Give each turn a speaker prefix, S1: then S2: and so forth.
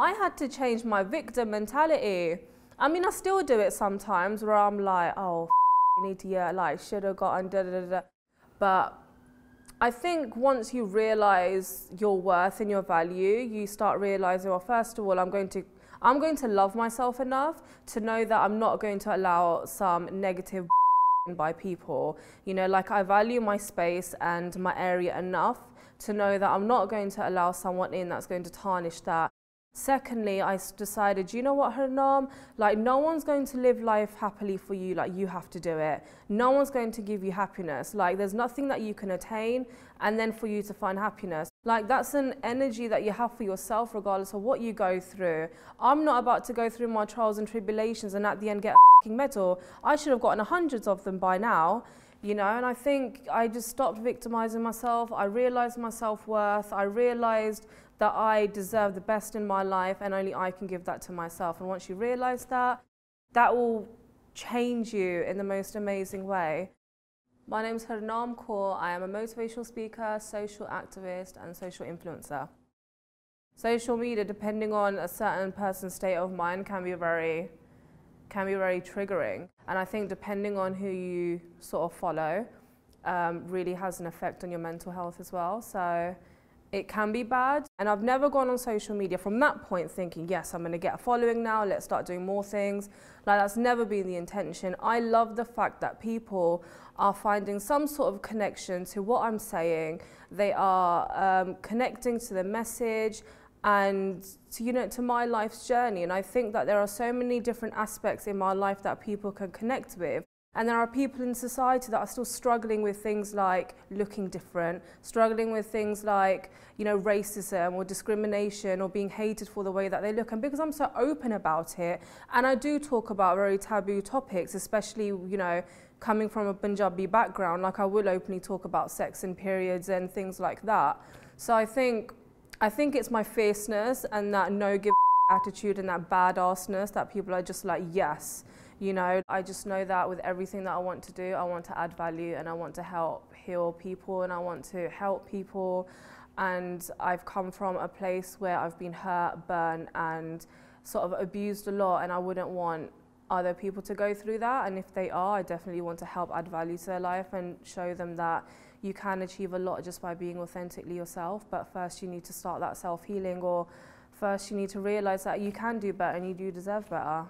S1: I had to change my victim mentality. I mean, I still do it sometimes where I'm like, oh, you need to, yeah, like, should have gotten da-da-da-da. But I think once you realise your worth and your value, you start realising, well, first of all, I'm going to love myself enough to know that I'm not going to allow some negative by people. You know, like, I value my space and my area enough to know that I'm not going to allow someone in that's going to tarnish that. Secondly, I decided, you know what, Harnaam, like, no one's going to live life happily for you, like, you have to do it. No one's going to give you happiness. Like, there's nothing that you can attain and then for you to find happiness. Like, that's an energy that you have for yourself regardless of what you go through. I'm not about to go through my trials and tribulations and at the end get a f***ing medal. I should have gotten hundreds of them by now. You know, and I think I just stopped victimizing myself. I realized my self-worth. I realized that I deserve the best in my life and only I can give that to myself. And once you realize that, that will change you in the most amazing way. My name is Harnaam Kaur. I am a motivational speaker, social activist, and social influencer. Social media, depending on a certain person's state of mind, can be very triggering. And I think depending on who you sort of follow, really has an effect on your mental health as well. So it can be bad. And I've never gone on social media from that point thinking, yes, I'm going to get a following now, let's start doing more things. Like, that's never been the intention. I love the fact that people are finding some sort of connection to what I'm saying. They are connecting to the message and to, you know, to my life's journey. And I think that there are so many different aspects in my life that people can connect with. And there are people in society that are still struggling with things like looking different, struggling with things like, you know, racism or discrimination or being hated for the way that they look. And because I'm so open about it, and I do talk about very taboo topics, especially, you know, coming from a Punjabi background, like, I will openly talk about sex and periods and things like that. So I think it's my fierceness and that no give attitude and that badassness that people are just like, yes. You know, I just know that with everything that I want to do, I want to add value and I want to help heal people and I want to help people. And I've come from a place where I've been hurt, burnt and sort of abused a lot, and I wouldn't want other people to go through that. And if they are, I definitely want to help add value to their life and show them that you can achieve a lot just by being authentically yourself. But first you need to start that self-healing, or first you need to realize that you can do better and you do deserve better.